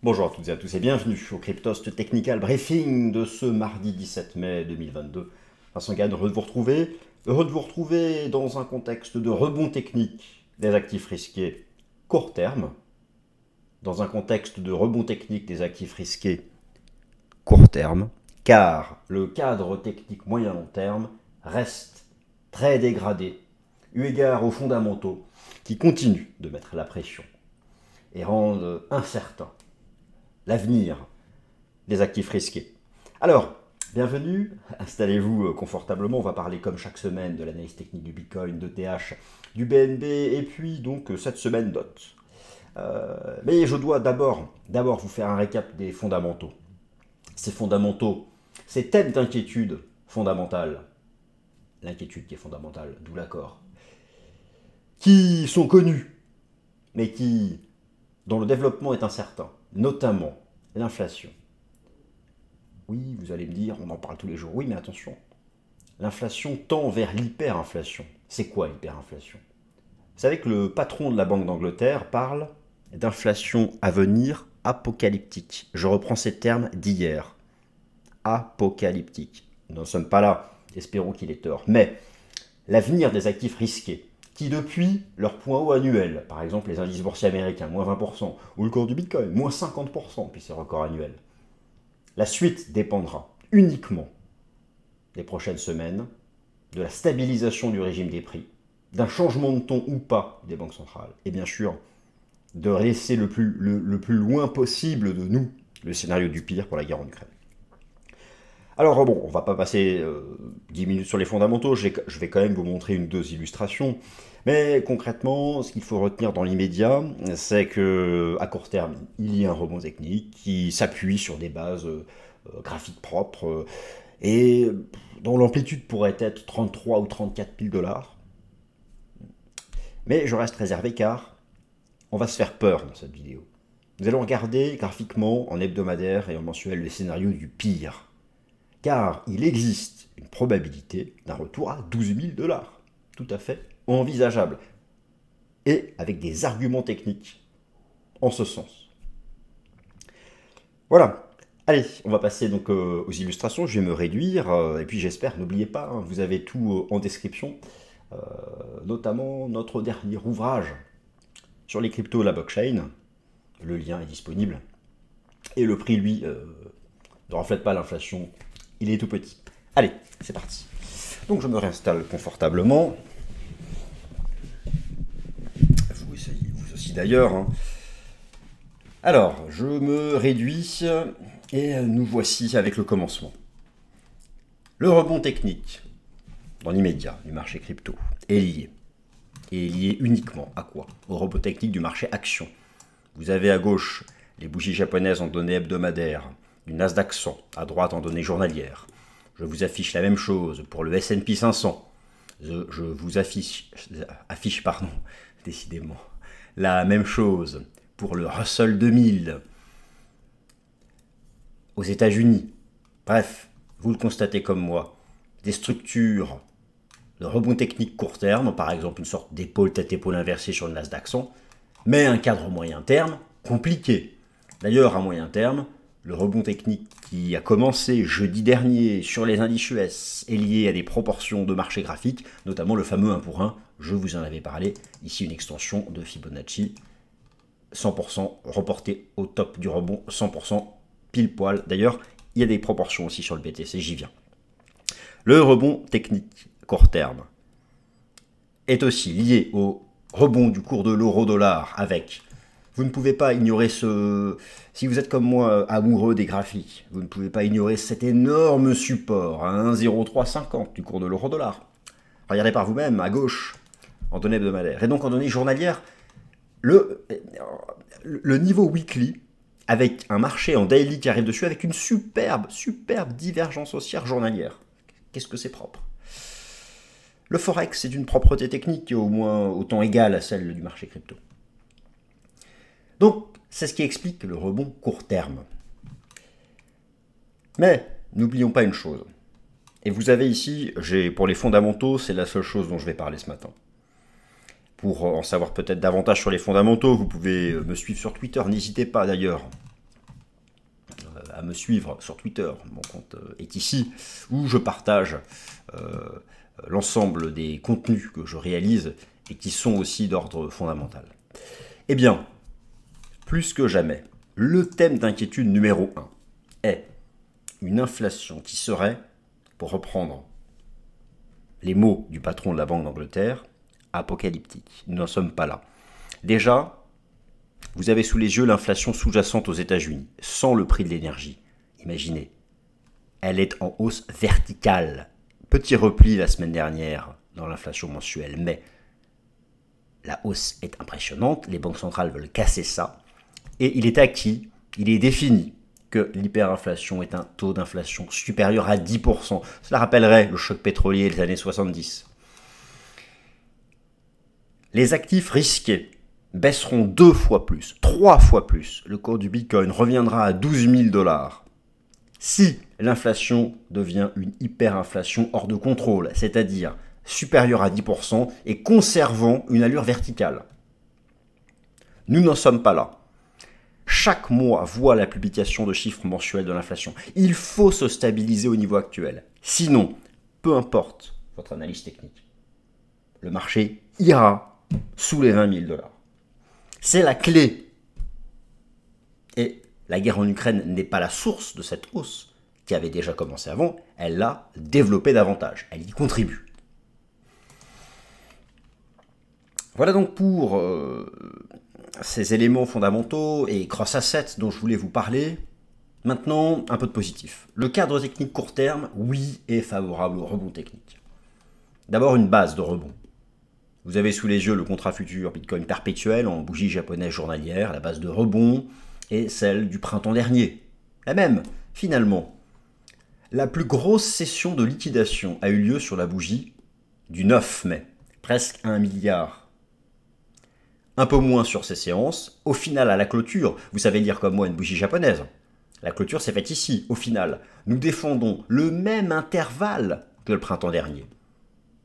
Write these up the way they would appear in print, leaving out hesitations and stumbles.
Bonjour à toutes et à tous et bienvenue au Cryptost Technical Briefing de ce mardi 17 mai 2022. Vincent Gann, heureux de vous retrouver dans un contexte de rebond technique des actifs risqués court terme, dans un contexte de rebond technique des actifs risqués court terme, car le cadre technique moyen-long terme reste très dégradé, eu égard aux fondamentaux qui continuent de mettre la pression et rendent incertain l'avenir des actifs risqués. Alors, bienvenue, installez-vous confortablement, on va parler comme chaque semaine de l'analyse technique du Bitcoin, de TH, du BNB, et puis donc cette semaine DOT. Mais je dois d'abord vous faire un récap des fondamentaux. Ces fondamentaux, ces thèmes d'inquiétude fondamentale, l'inquiétude qui est fondamentale, d'où l'accord, qui sont connus, mais qui, dont le développement est incertain, notamment l'inflation. Oui, vous allez me dire, on en parle tous les jours. Oui, mais attention, l'inflation tend vers l'hyperinflation. C'est quoi l'hyperinflation? Vous savez que le patron de la Banque d'Angleterre parle d'inflation à venir apocalyptique. Je reprends ces termes d'hier. Apocalyptique. Nous n'en sommes pas là, espérons qu'il ait tort. Mais l'avenir des actifs risqués, qui depuis leur point haut annuel, par exemple les indices boursiers américains, moins 20%, ou le cours du Bitcoin, moins 50%, puis ses records annuels, la suite dépendra uniquement des prochaines semaines, de la stabilisation du régime des prix, d'un changement de ton ou pas des banques centrales, et bien sûr, de laisser le plus loin possible de nous le scénario du pire pour la guerre en Ukraine. Alors bon, on va pas passer 10 minutes sur les fondamentaux, je vais quand même vous montrer une ou deux illustrations, mais concrètement, ce qu'il faut retenir dans l'immédiat, c'est que à court terme, il y a un rebond technique qui s'appuie sur des bases graphiques propres et dont l'amplitude pourrait être 33 ou 34 000 dollars. Mais je reste réservé car on va se faire peur dans cette vidéo. Nous allons regarder graphiquement en hebdomadaire et en mensuel le scénario du pire. Car il existe une probabilité d'un retour à 12 000 dollars. Tout à fait envisageable. Et avec des arguments techniques en ce sens. Voilà. Allez, on va passer donc aux illustrations. Je vais me réduire. Et puis j'espère, n'oubliez pas, hein, vous avez tout en description. Notamment notre dernier ouvrage sur les cryptos et la blockchain. Le lien est disponible. Et le prix, lui, ne reflète pas l'inflation. Il est tout petit. Allez, c'est parti. Donc je me réinstalle confortablement. Vous aussi d'ailleurs. Hein. Alors, je me réduis et nous voici avec le commencement. Le rebond technique, dans l'immédiat, du marché crypto, est lié. Et lié uniquement à quoi? Au rebond technique du marché action. Vous avez à gauche les bougies japonaises en données hebdomadaires, du Nasdaq 100, à droite en données journalières. Je vous affiche la même chose pour le S&P 500. Je vous affiche, décidément, la même chose pour le Russell 2000 aux États-Unis. Bref, vous le constatez comme moi, des structures de rebond technique court terme, par exemple une sorte d'épaule tête-épaule inversée sur le Nasdaq 100, mais un cadre moyen terme compliqué. D'ailleurs, à moyen terme, le rebond technique qui a commencé jeudi dernier sur les indices US est lié à des proportions de marché graphique, notamment le fameux 1 pour 1, je vous en avais parlé, ici une extension de Fibonacci, 100% reporté au top du rebond, 100% pile poil. D'ailleurs, il y a des proportions aussi sur le BTC, j'y viens. Le rebond technique court terme est aussi lié au rebond du cours de l'euro-dollar avec... Vous ne pouvez pas ignorer ce... Si vous êtes comme moi amoureux des graphiques, vous ne pouvez pas ignorer cet énorme support à 1,0350 du cours de l'euro-dollar. Regardez par vous-même, à gauche, en données hebdomadaires. Et donc en données journalières, le niveau weekly, avec un marché en daily qui arrive dessus, avec une superbe divergence haussière journalière. Qu'est-ce que c'est propre? Le Forex, c'est une propreté technique qui est au moins autant égale à celle du marché crypto. Donc, c'est ce qui explique le rebond court terme. Mais, n'oublions pas une chose. Et vous avez ici, pour les fondamentaux, c'est la seule chose dont je vais parler ce matin. Pour en savoir peut-être davantage sur les fondamentaux, vous pouvez me suivre sur Twitter, n'hésitez pas d'ailleurs. à me suivre sur Twitter, mon compte est ici, où je partage l'ensemble des contenus que je réalise et qui sont aussi d'ordre fondamental. Eh bien, plus que jamais, le thème d'inquiétude numéro 1 est une inflation qui serait, pour reprendre les mots du patron de la Banque d'Angleterre, apocalyptique. Nous n'en sommes pas là. Déjà, vous avez sous les yeux l'inflation sous-jacente aux États-Unis, sans le prix de l'énergie. Imaginez, elle est en hausse verticale. Petit repli la semaine dernière dans l'inflation mensuelle, mais la hausse est impressionnante, les banques centrales veulent casser ça, et il est acquis, il est défini que l'hyperinflation est un taux d'inflation supérieur à 10%. Cela rappellerait le choc pétrolier des années 70. Les actifs risqués baisseront 2 fois plus, 3 fois plus. Le cours du Bitcoin reviendra à 12 000 $. Si l'inflation devient une hyperinflation hors de contrôle, c'est-à-dire supérieure à 10% et conservant une allure verticale. Nous n'en sommes pas là. Chaque mois voit la publication de chiffres mensuels de l'inflation. Il faut se stabiliser au niveau actuel. Sinon, peu importe votre analyse technique, le marché ira sous les 20 000 $. C'est la clé. Et la guerre en Ukraine n'est pas la source de cette hausse qui avait déjà commencé avant, elle l'a développée davantage, elle y contribue. Voilà donc pour ces éléments fondamentaux et cross-assets dont je voulais vous parler. Maintenant, un peu de positif. Le cadre technique court terme, oui, est favorable au rebond technique. D'abord, une base de rebond. Vous avez sous les yeux le contrat futur Bitcoin perpétuel en bougie japonaise journalière. La base de rebond est celle du printemps dernier. La même, finalement. La plus grosse session de liquidation a eu lieu sur la bougie du 9 mai. Presque 1 milliard. Un peu moins sur ces séances. Au final, à la clôture, vous savez lire comme moi une bougie japonaise. La clôture s'est faite ici. Au final, nous défendons le même intervalle que le printemps dernier.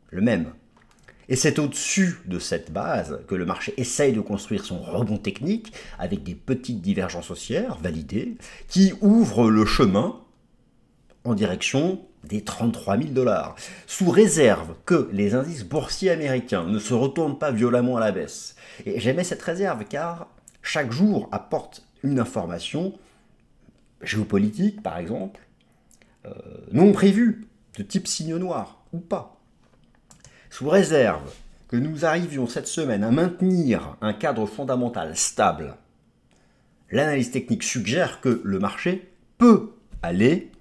Le même. Et c'est au-dessus de cette base que le marché essaye de construire son rebond technique avec des petites divergences haussières validées qui ouvrent le chemin en direction des 33 000 $, sous réserve que les indices boursiers américains ne se retournent pas violemment à la baisse. Et j'aimais cette réserve car chaque jour apporte une information géopolitique, par exemple, non prévue, de type signe noir ou pas. Sous réserve que nous arrivions cette semaine à maintenir un cadre fondamental stable, l'analyse technique suggère que le marché peut aller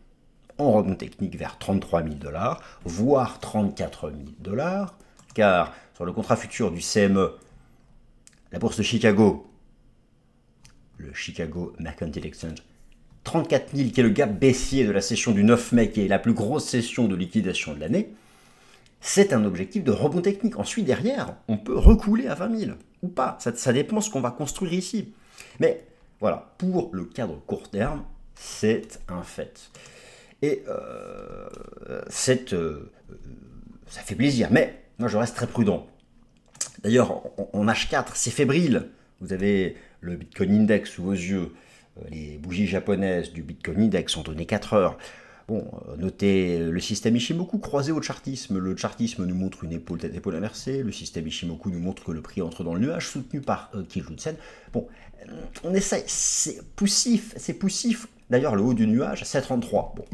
en rebond technique vers 33 000 $, voire 34 000 $, car sur le contrat futur du CME, la bourse de Chicago, le Chicago Mercantile Exchange, 34 000 qui est le gap baissier de la session du 9 mai, qui est la plus grosse session de liquidation de l'année, c'est un objectif de rebond technique. Ensuite, derrière, on peut recouler à 20 000 ou pas. Ça dépend de ce qu'on va construire ici. Mais voilà, pour le cadre court terme, c'est un fait. Et ça fait plaisir. Mais moi, je reste très prudent. D'ailleurs, en H4, c'est fébrile. Vous avez le Bitcoin Index sous vos yeux. Les bougies japonaises du Bitcoin Index sont données 4 heures. Bon, notez le système Ishimoku croisé au chartisme. Le chartisme nous montre une épaule tête épaule inversée. Le système Ishimoku nous montre que le prix entre dans le nuage, soutenu par Kijun-sen. Bon, on essaye, c'est poussif. D'ailleurs, le haut du nuage, 7,33. Bon.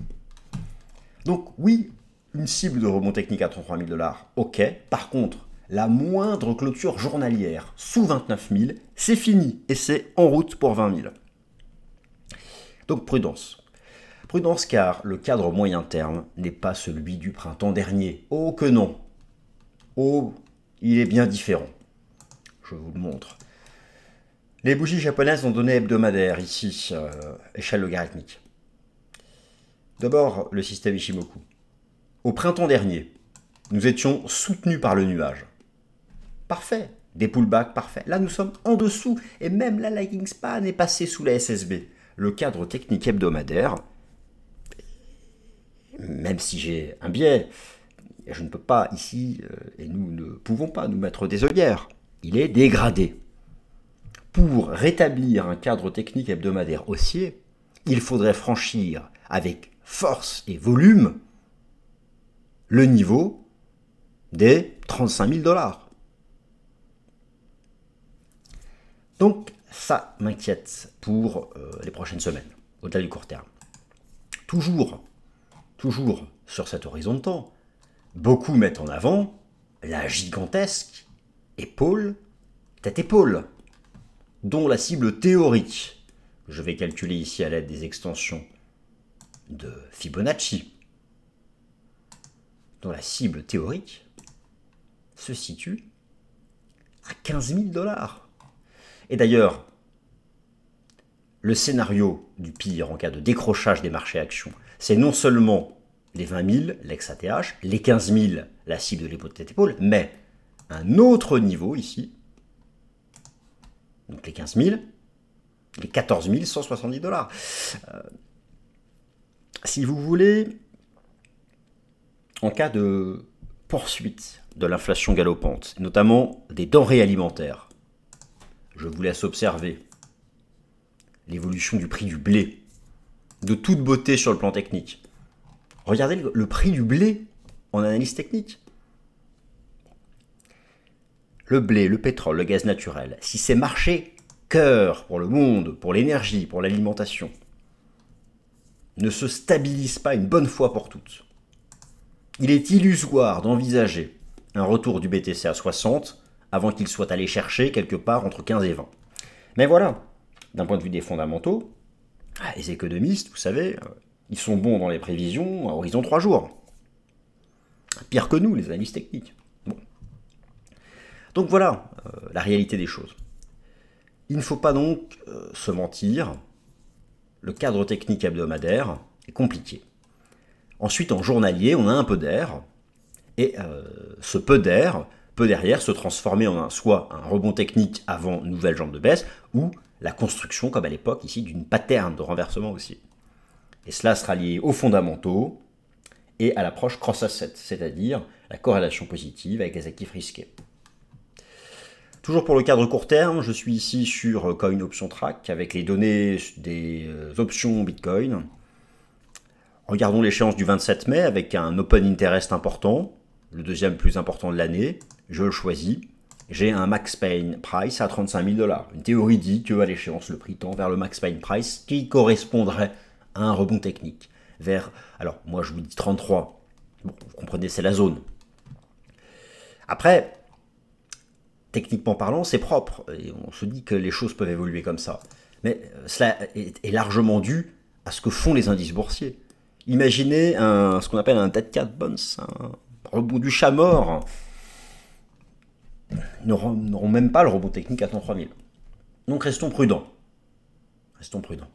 Donc oui, une cible de rebond technique à 33 000 $, ok. Par contre, la moindre clôture journalière sous 29 000, c'est fini et c'est en route pour 20 000. Donc prudence. Prudence car le cadre moyen terme n'est pas celui du printemps dernier. Oh que non. Oh, il est bien différent. Je vous le montre. Les bougies japonaises ont donné hebdomadaire ici, échelle logarithmique. D'abord, le système Ishimoku. Au printemps dernier, nous étions soutenus par le nuage. Parfait. Des pullbacks, parfait. Là, nous sommes en dessous. Et même la lagging span est passée sous la SSB. Le cadre technique hebdomadaire, même si j'ai un biais, je ne peux pas ici, et nous ne pouvons pas nous mettre des œillères, il est dégradé. Pour rétablir un cadre technique hebdomadaire haussier, il faudrait franchir avec force et volume le niveau des 35 000 $. Donc ça m'inquiète pour les prochaines semaines, au-delà du court terme. Toujours sur cet horizon de temps, beaucoup mettent en avant la gigantesque tête-épaule, dont la cible théorique, je vais calculer ici à l'aide des extensions de Fibonacci, dont la cible théorique se situe à 15 000 $. Et d'ailleurs, le scénario du pire en cas de décrochage des marchés actions, c'est non seulement les 20 000, l'ex-ATH, les 15 000, la cible de l'épaule, mais un autre niveau ici, donc les 15 000, les 14 170 $. Si vous voulez, en cas de poursuite de l'inflation galopante, notamment des denrées alimentaires, je vous laisse observer l'évolution du prix du blé, de toute beauté sur le plan technique. Regardez le prix du blé en analyse technique. Le blé, le pétrole, le gaz naturel, si ces marchés cœur pour le monde, pour l'énergie, pour l'alimentation, ne se stabilisent pas une bonne fois pour toutes, il est illusoire d'envisager un retour du BTC à 60 avant qu'il soit allé chercher quelque part entre 15 et 20. Mais voilà, d'un point de vue des fondamentaux, les économistes, vous savez, ils sont bons dans les prévisions à horizon 3 jours. Pire que nous, les analystes techniques. Bon. Donc voilà la réalité des choses. Il ne faut pas donc se mentir, le cadre technique hebdomadaire est compliqué. Ensuite, en journalier, on a un peu d'air, et ce peu d'air peut derrière se transformer en soit un rebond technique avant nouvelle jambe de baisse, ou la construction, comme à l'époque ici, d'une pattern de renversement aussi. Et cela sera lié aux fondamentaux et à l'approche cross-asset, c'est-à-dire la corrélation positive avec les actifs risqués. Toujours pour le cadre court terme, je suis ici sur Coin Option Track avec les données des options Bitcoin. Regardons l'échéance du 27 mai avec un Open Interest important, le deuxième plus important de l'année. Je le choisis. J'ai un Max Pain Price à 35 000 $. Une théorie dit qu'à l'échéance, le prix tend vers le Max Pain Price qui correspondrait à un rebond technique. Alors, moi je vous dis 33. Bon, vous comprenez, c'est la zone. Après, techniquement parlant, c'est propre. Et on se dit que les choses peuvent évoluer comme ça. Mais cela est largement dû à ce que font les indices boursiers. Imaginez ce qu'on appelle un dead cat bounce, un rebond du chat mort. Ils n'auront même pas le rebond technique à 33 000. Donc restons prudents. Restons prudents.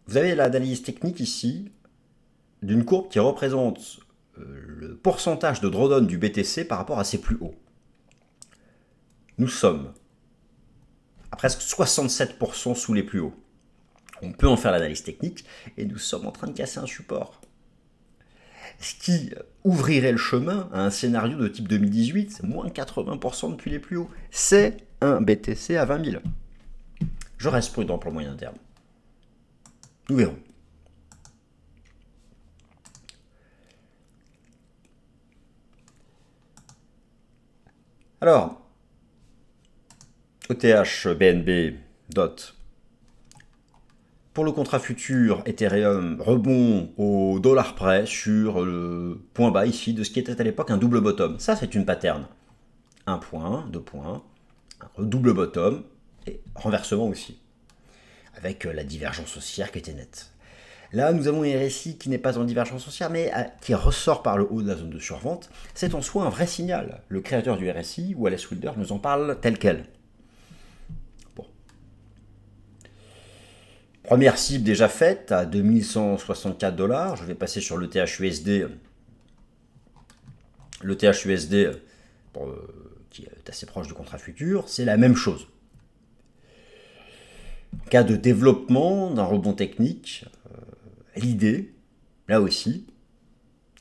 Vous avez l'analyse technique ici d'une courbe qui représente le pourcentage de drawdown du BTC par rapport à ses plus hauts. Nous sommes à presque 67% sous les plus hauts. On peut en faire l'analyse technique et nous sommes en train de casser un support. Ce qui ouvrirait le chemin à un scénario de type 2018, moins 80% depuis les plus hauts. C'est un BTC à 20 000. Je reste prudent pour le moyen terme. Nous verrons. Alors, ETH, BNB, DOT. Pour le contrat futur, Ethereum rebond au dollar près sur le point bas ici de ce qui était à l'époque un double bottom. Ça, c'est une pattern. Un point, deux points, un double bottom et renversement aussi. Avec la divergence haussière qui était nette. Là, nous avons un RSI qui n'est pas en divergence haussière, mais qui ressort par le haut de la zone de survente. C'est en soi un vrai signal. Le créateur du RSI, Wallace Wilder, nous en parle tel quel. Bon. Première cible déjà faite à 2164 $. Je vais passer sur le THUSD. Le THUSD, qui est assez proche du contrat futur, c'est la même chose. En cas de développement d'un rebond technique, l'idée, là aussi,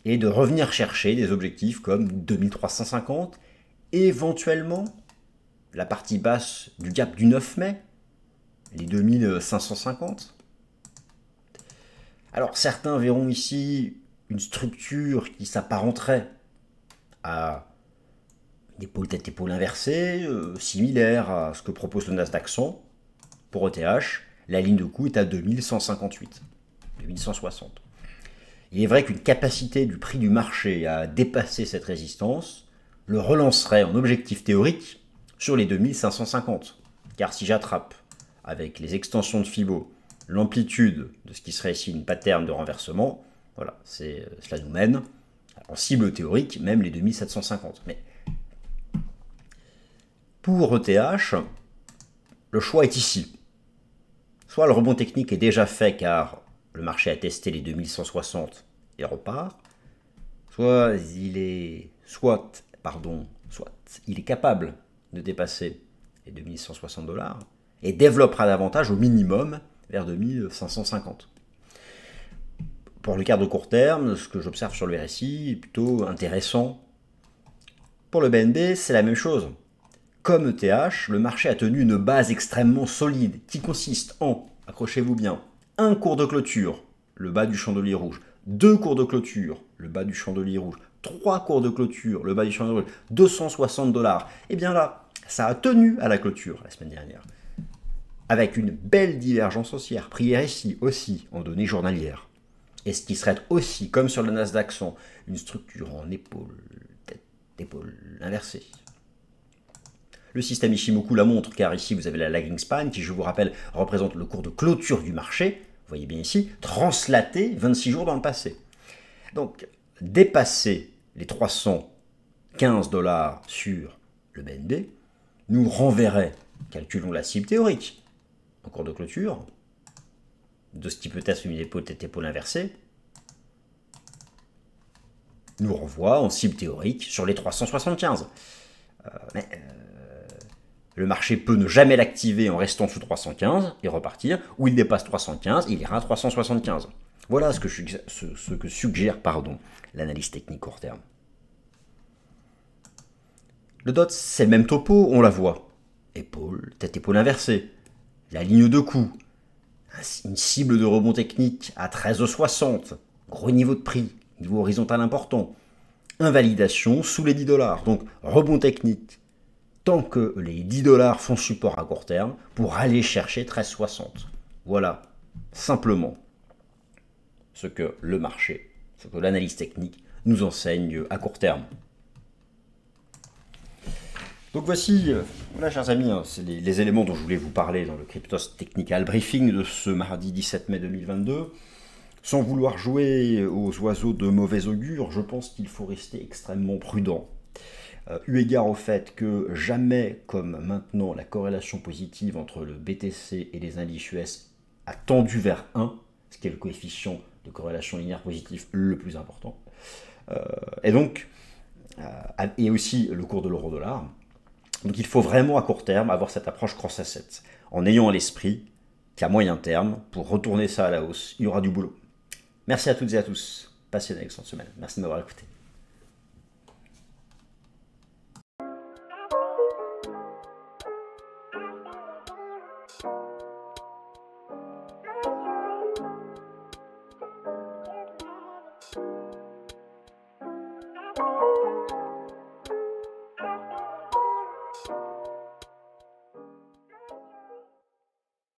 est de revenir chercher des objectifs comme 2350, éventuellement la partie basse du gap du 9 mai, les 2550. Alors certains verront ici une structure qui s'apparenterait à une épaule tête-épaule inversée, similaire à ce que propose le Nasdaq 100. Pour ETH, la ligne de coût est à 2158, 2160. Il est vrai qu'une capacité du prix du marché à dépasser cette résistance le relancerait en objectif théorique sur les 2550. Car si j'attrape avec les extensions de Fibo l'amplitude de ce qui serait ici une pattern de renversement, voilà, cela nous mène en cible théorique même les 2750. Mais pour ETH, le choix est ici. Soit le rebond technique est déjà fait car le marché a testé les 2160 et repart, soit il est capable de dépasser les 2160 $ et développera davantage au minimum vers 2550. Pour le cadre de court terme, ce que j'observe sur le RSI est plutôt intéressant. Pour le BNB, c'est la même chose. Comme ETH, le marché a tenu une base extrêmement solide qui consiste en, accrochez-vous bien, un cours de clôture, le bas du chandelier rouge, deux cours de clôture, le bas du chandelier rouge, trois cours de clôture, le bas du chandelier rouge, 260 $. Et bien là, ça a tenu à la clôture la semaine dernière, avec une belle divergence haussière, prix RSI aussi en données journalières. Et ce qui serait aussi, comme sur le Nasdaq 100, une structure en épaule, tête, épaule inversée. Le système Ishimoku la montre, car ici vous avez la lagging span qui, je vous rappelle, représente le cours de clôture du marché, vous voyez bien ici, translaté 26 jours dans le passé. Donc, dépasser les 315 $ sur le BNB nous renverrait, calculons la cible théorique, en cours de clôture, de ce qui peut être une épaule tête-épaule inversée, nous renvoie en cible théorique sur les 375. Le marché peut ne jamais l'activer en restant sous 315 et repartir, ou il dépasse 315, il ira à 375. Voilà ce que suggère l'analyse technique court terme. Le DOT, c'est le même topo, on la voit. Épaule, tête-épaule inversée. La ligne de coup. Une cible de rebond technique à 13,60. Gros niveau de prix, niveau horizontal important. Invalidation sous les 10 $. Donc rebond technique. Tant que les 10 $ font support à court terme pour aller chercher 13,60. Voilà, simplement, ce que le marché, ce que l'analyse technique nous enseigne à court terme. Donc voici, voilà chers amis, c'est les éléments dont je voulais vous parler dans le Cryptos Technical Briefing de ce mardi 17 mai 2022. Sans vouloir jouer aux oiseaux de mauvais augure, je pense qu'il faut rester extrêmement prudent. Eu égard au fait que jamais comme maintenant la corrélation positive entre le BTC et les indices US a tendu vers 1, ce qui est le coefficient de corrélation linéaire positif le plus important, et aussi le cours de l'euro-dollar. Donc il faut vraiment à court terme avoir cette approche cross-asset, en ayant à l'esprit qu'à moyen terme, pour retourner ça à la hausse, il y aura du boulot. Merci à toutes et à tous, passez une excellente semaine, merci de m'avoir écouté.